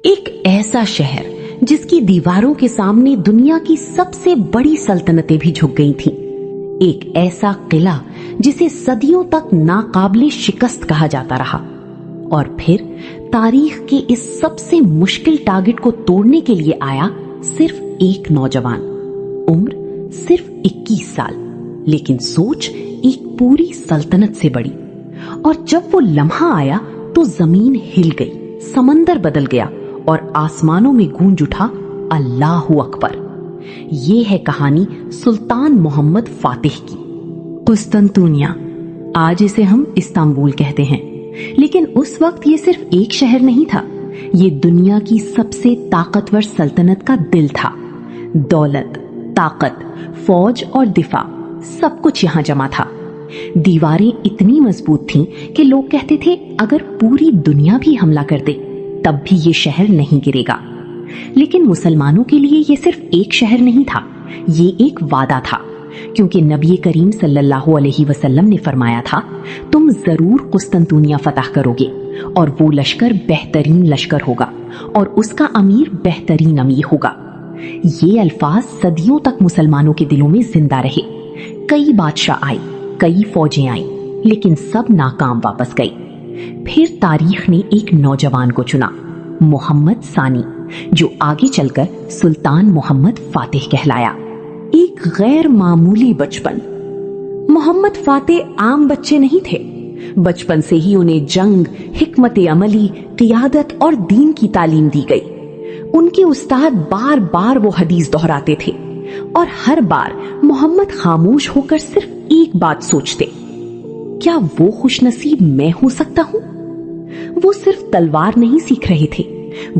ایک ایسا شہر جس کی دیواروں کے سامنے دنیا کی سب سے بڑی سلطنتیں بھی جھک گئی تھیں، ایک ایسا قلعہ جسے صدیوں تک ناقابل شکست کہا جاتا رہا، اور پھر تاریخ کے اس سب سے مشکل ٹارگٹ کو توڑنے کے لیے آیا صرف ایک نوجوان، عمر صرف 21 سال، لیکن سوچ ایک پوری سلطنت سے بڑی۔ اور جب وہ لمحہ آیا تو زمین ہل گئی، سمندر بدل گیا اور آسمانوں میں گونج اٹھا اللہ اکبر۔ یہ ہے کہانی سلطان محمد فاتح کی۔ قسطنطنیہ، آج اسے ہم استنبول کہتے ہیں، لیکن اس وقت یہ صرف ایک شہر نہیں تھا، یہ دنیا کی سب سے طاقتور سلطنت کا دل تھا۔ دولت، طاقت، فوج اور دفاع، سب کچھ یہاں جمع تھا۔ دیواریں اتنی مضبوط تھیں کہ لوگ کہتے تھے اگر پوری دنیا بھی حملہ کر دے تب بھی یہ شہر نہیں گرے گا۔ لیکن مسلمانوں کے لیے یہ صرف ایک شہر نہیں تھا، یہ ایک وعدہ تھا، کیونکہ نبی کریم صلی اللہ علیہ وسلم نے فرمایا تھا تم ضرور قسطنطنیہ فتح کرو گے، اور وہ لشکر بہترین لشکر ہوگا اور اس کا امیر بہترین امیر ہوگا۔ یہ الفاظ صدیوں تک مسلمانوں کے دلوں میں زندہ رہے۔ کئی بادشاہ آئے، کئی فوجیں آئیں، لیکن سب ناکام واپس گئی۔ پھر تاریخ نے ایک نوجوان کو چنا، محمد ثانی، جو آگے چل کر سلطان محمد فاتح کہلایا۔ ایک غیر معمولی بچپن۔ محمد فاتح عام بچے نہیں تھے، بچپن سے ہی انہیں جنگ، حکمت عملی، قیادت اور دین کی تعلیم دی گئی۔ ان کے استاد بار بار وہ حدیث دہراتے تھے، اور ہر بار محمد خاموش ہو کر صرف ایک بات سوچتے، کیا وہ خوش نصیب میں ہو سکتا ہوں؟ وہ صرف تلوار نہیں سیکھ رہے تھے،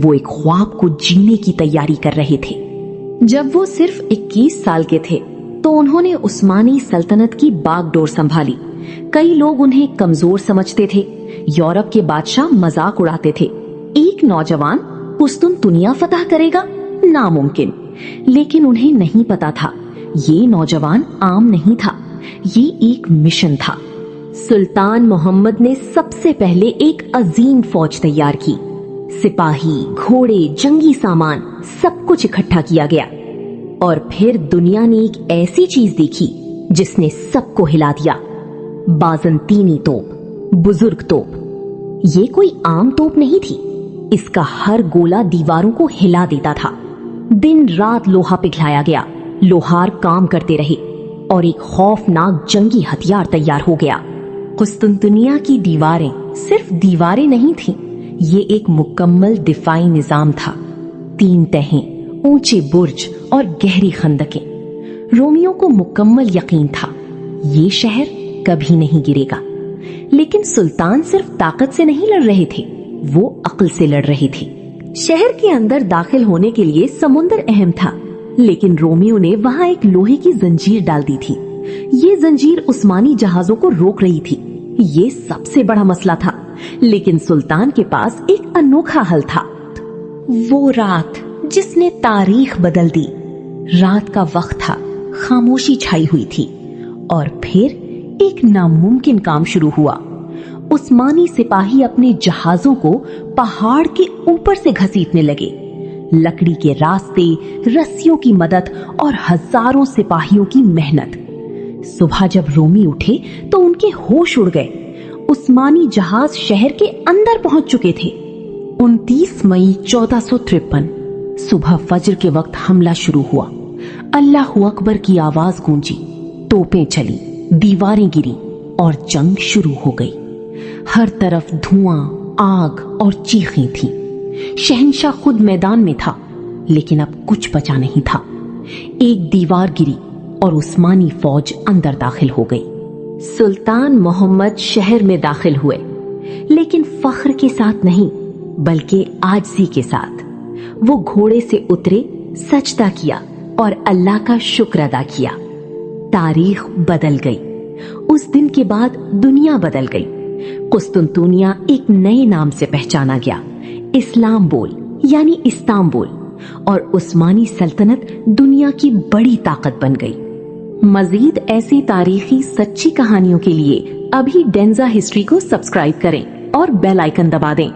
وہ ایک خواب کو جینے کی تیاری کر رہے تھے۔ جب وہ صرف 21 سال کے تھے تو انہوں نے عثمانی سلطنت کی باغ ڈور سنبھالی۔ کئی لوگ انہیں کمزور سمجھتے تھے، یورپ کے بادشاہ مذاق اڑاتے تھے، ایک نوجوان قسطنطنیہ فتح کرے گا، ناممکن۔ لیکن انہیں نہیں پتا تھا یہ نوجوان عام نہیں تھا، یہ ایک مشن تھا۔ سلطان محمد نے سب سے پہلے ایک عظیم فوج تیار کی، سپاہی، گھوڑے، جنگی سامان، سب کچھ اکٹھا کیا گیا۔ اور پھر دنیا نے ایک ایسی چیز دیکھی جس نے سب کو ہلا دیا، بازنطینی توپ، بزرگ توپ۔ یہ کوئی عام توپ نہیں تھی، اس کا ہر گولہ دیواروں کو ہلا دیتا تھا۔ دن رات لوہا پگھلایا گیا، لوہار کام کرتے رہے، اور ایک خوفناک جنگی ہتھیار تیار ہو گیا۔ قسطنطنیہ کی دیواریں صرف دیواریں نہیں تھیں، یہ ایک مکمل دفاعی نظام تھا۔ 3 تہیں، اونچے برج اور گہری خندقیں۔ رومیوں کو مکمل یقین تھا یہ شہر کبھی نہیں گرے گا۔ لیکن سلطان صرف طاقت سے نہیں لڑ رہے تھے، وہ عقل سے لڑ رہے تھے۔ شہر کے اندر داخل ہونے کے لیے سمندر اہم تھا، لیکن رومیوں نے وہاں ایک لوہے کی زنجیر ڈال دی تھی۔ یہ زنجیر عثمانی جہازوں کو روک رہی تھی، یہ سب سے بڑا مسئلہ تھا۔ لیکن سلطان کے پاس ایک انوکھا حل تھا، وہ رات جس نے تاریخ بدل دی۔ رات کا وقت تھا، خاموشی چھائی ہوئی تھی، اور پھر ایک ناممکن کام شروع ہوا۔ عثمانی سپاہی اپنے جہازوں کو پہاڑ کے اوپر سے گھسیٹنے لگے۔ لکڑی کے راستے، رسیوں کی مدد اور ہزاروں سپاہیوں کی محنت۔ صبح جب رومی اٹھے تو ان کے ہوش اڑ گئے۔ عثمانی جہاز شہر کے اندر پہنچ چکے تھے۔ 29 مئی 1453 صبح فجر کے وقت حملہ شروع ہوا۔ اللہ اکبر کی آواز گونجی، توپیں چلی، دیواریں گری، اور جنگ شروع ہو گئی۔ ہر طرف دھواں، آگ اور چیخیں تھیں۔ شہنشاہ خود میدان میں تھا، لیکن اب کچھ بچا نہیں تھا۔ ایک دیوار گری اور عثمانی فوج اندر داخل ہو گئی۔ سلطان محمد شہر میں داخل ہوئے، لیکن فخر کے ساتھ نہیں، بلکہ عاجزی کے ساتھ۔ وہ گھوڑے سے اترے، سجدہ کیا اور اللہ کا شکر ادا کیا۔ تاریخ بدل گئی۔ اس دن کے بعد دنیا بدل گئی۔ قسطنطنیہ ایک نئے نام سے پہچانا گیا، اسلامبول یعنی استنبول، اور عثمانی سلطنت دنیا کی بڑی طاقت بن گئی۔ مزید ایسی تاریخی سچی کہانیوں کے لیے ابھی ڈینزا ہسٹری کو سبسکرائب کریں اور بیل آئیکن دبا دیں۔